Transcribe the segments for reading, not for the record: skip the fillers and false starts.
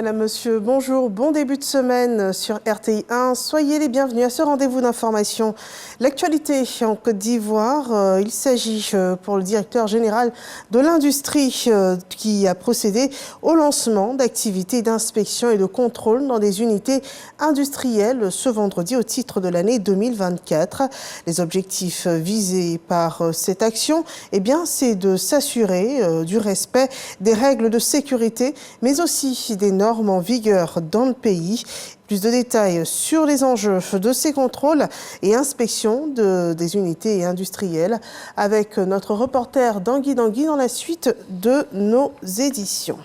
Madame, Monsieur, bonjour, bon début de semaine sur RTI 1. Soyez les bienvenus à ce rendez-vous d'information. L'actualité en Côte d'Ivoire, il s'agit pour le directeur général de l'industrie qui a procédé au lancement d'activités d'inspection et de contrôle dans des unités industrielles ce vendredi au titre de l'année 2024. Les objectifs visés par cette action, c'est de s'assurer du respect des règles de sécurité, mais aussi des normes en vigueur dans le pays. Plus de détails sur les enjeux de ces contrôles et inspections des unités industrielles avec notre reporter Dangui dans la suite de nos éditions.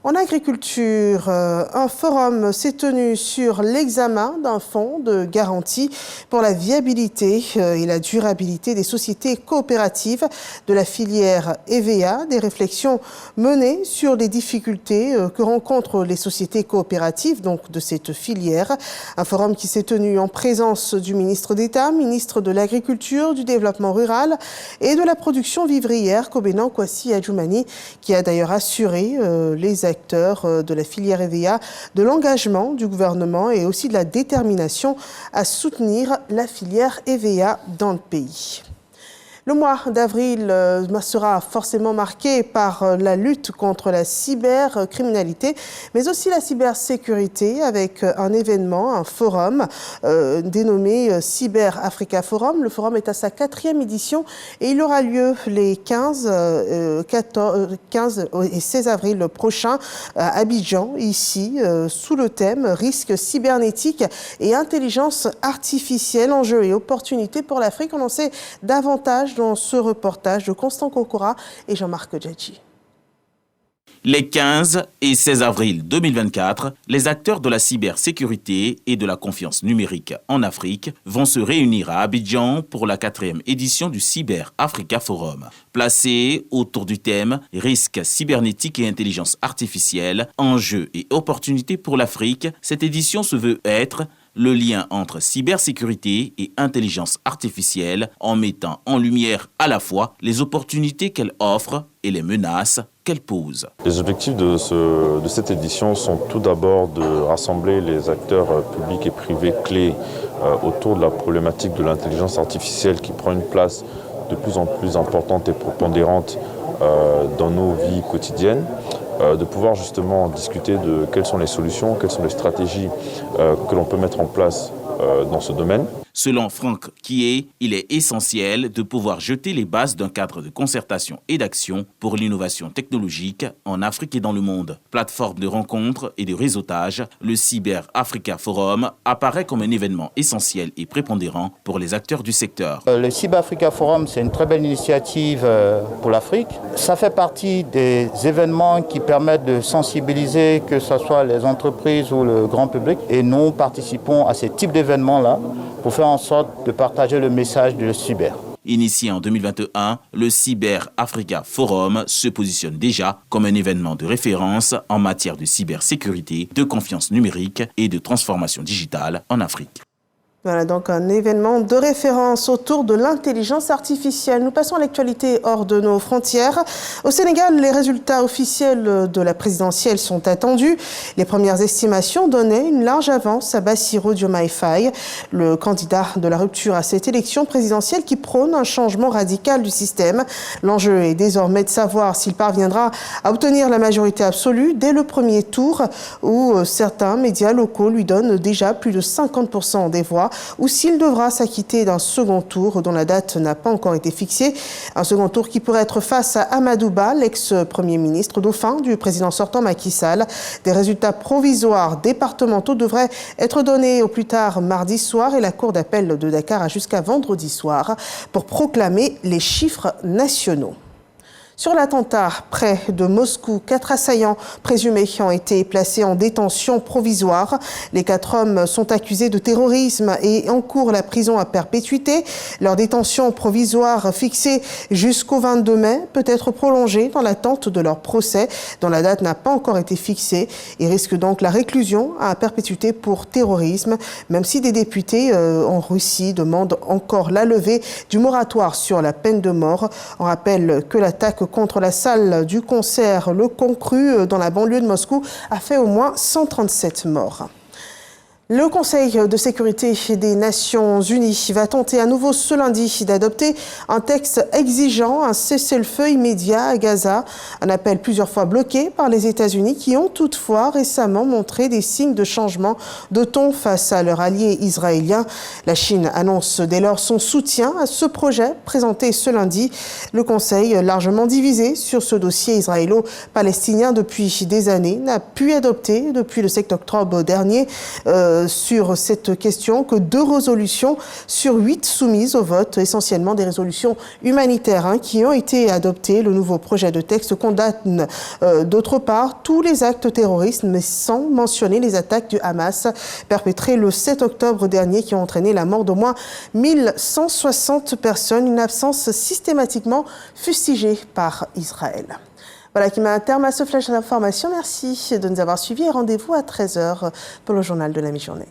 En agriculture, un forum s'est tenu sur l'examen d'un fonds de garantie pour la viabilité et la durabilité des sociétés coopératives de la filière EVA, des réflexions menées sur les difficultés que rencontrent les sociétés coopératives donc de cette filière. Un forum qui s'est tenu en présence du ministre d'État, ministre de l'Agriculture, du Développement rural et de la production vivrière, Kobenan Kwasi Adjoumani, qui a d'ailleurs assuré les acteurs de la filière EVA de l'engagement du gouvernement et aussi de la détermination à soutenir la filière EVA dans le pays. Le mois d'avril sera forcément marqué par la lutte contre la cybercriminalité, mais aussi la cybersécurité avec un événement, un forum dénommé Cyber Africa Forum. Le forum est à sa 4e édition et il aura lieu les 15 et 16 avril prochains à Abidjan, ici, sous le thème « Risques cybernétiques et intelligence artificielle, enjeux et opportunités pour l'Afrique ». On en sait davantage dans ce reportage de Constant Kokora et Jean-Marc Djadji. Les 15 et 16 avril 2024, les acteurs de la cybersécurité et de la confiance numérique en Afrique vont se réunir à Abidjan pour la 4e édition du Cyber Africa Forum. Placé autour du thème « Risques cybernétiques et intelligence artificielle, enjeux et opportunités pour l'Afrique », cette édition se veut être le lien entre cybersécurité et intelligence artificielle en mettant en lumière à la fois les opportunités qu'elle offre et les menaces qu'elle pose. Les objectifs de cette édition sont tout d'abord de rassembler les acteurs publics et privés clés autour de la problématique de l'intelligence artificielle qui prend une place de plus en plus importante et prépondérante dans nos vies quotidiennes. De pouvoir justement discuter de quelles sont les solutions, quelles sont les stratégies que l'on peut mettre en place dans ce domaine. Selon Franck Kié, il est essentiel de pouvoir jeter les bases d'un cadre de concertation et d'action pour l'innovation technologique en Afrique et dans le monde. Plateforme de rencontres et de réseautage, le Cyber Africa Forum apparaît comme un événement essentiel et prépondérant pour les acteurs du secteur. Le Cyber Africa Forum, c'est une très belle initiative pour l'Afrique. Ça fait partie des événements qui permettent de sensibiliser, que ce soit les entreprises ou le grand public. Et nous participons à ce type d'événements-là pour faire en sorte de partager le message de cyber. Initié en 2021, le Cyber Africa Forum se positionne déjà comme un événement de référence en matière de cybersécurité, de confiance numérique et de transformation digitale en Afrique. Voilà donc un événement de référence autour de l'intelligence artificielle. Nous passons à l'actualité hors de nos frontières. Au Sénégal, les résultats officiels de la présidentielle sont attendus. Les premières estimations donnaient une large avance à Bassirou Diomaye Faye, le candidat de la rupture à cette élection présidentielle qui prône un changement radical du système. L'enjeu est désormais de savoir s'il parviendra à obtenir la majorité absolue dès le premier tour où certains médias locaux lui donnent déjà plus de 50% des voix, ou s'il devra s'acquitter d'un second tour dont la date n'a pas encore été fixée. Un second tour qui pourrait être face à Amadou Ba, l'ex-premier ministre dauphin du président sortant Macky Sall. Des résultats provisoires départementaux devraient être donnés au plus tard mardi soir et la Cour d'appel de Dakar a jusqu'à vendredi soir pour proclamer les chiffres nationaux. Sur l'attentat près de Moscou, 4 assaillants présumés ont été placés en détention provisoire. Les 4 hommes sont accusés de terrorisme et encourent la prison à perpétuité. Leur détention provisoire fixée jusqu'au 22 mai peut être prolongée dans l'attente de leur procès, dont la date n'a pas encore été fixée. Ils risquent donc la réclusion à perpétuité pour terrorisme, même si des députés en Russie demandent encore la levée du moratoire sur la peine de mort. On rappelle que l'attaque L'attaque contre la salle du concert Le Concru dans la banlieue de Moscou a fait au moins 137 morts. Le Conseil de sécurité des Nations Unies va tenter à nouveau ce lundi d'adopter un texte exigeant un cessez-le-feu immédiat à Gaza. Un appel plusieurs fois bloqué par les États-Unis qui ont toutefois récemment montré des signes de changement de ton face à leur allié israélien. La Chine annonce dès lors son soutien à ce projet présenté ce lundi. Le Conseil, largement divisé sur ce dossier israélo-palestinien depuis des années, n'a pu adopter depuis le 7 octobre dernier sur cette question que 2 résolutions sur 8 soumises au vote, essentiellement des résolutions humanitaires qui ont été adoptées. Le nouveau projet de texte condamne d'autre part tous les actes terroristes, mais sans mentionner les attaques du Hamas perpétrées le 7 octobre dernier qui ont entraîné la mort d'au moins 1160 personnes, une absence systématiquement fustigée par Israël. Voilà qui met un terme à ce flash d'information. Merci de nous avoir suivis et rendez-vous à 13h pour le journal de la mi-journée.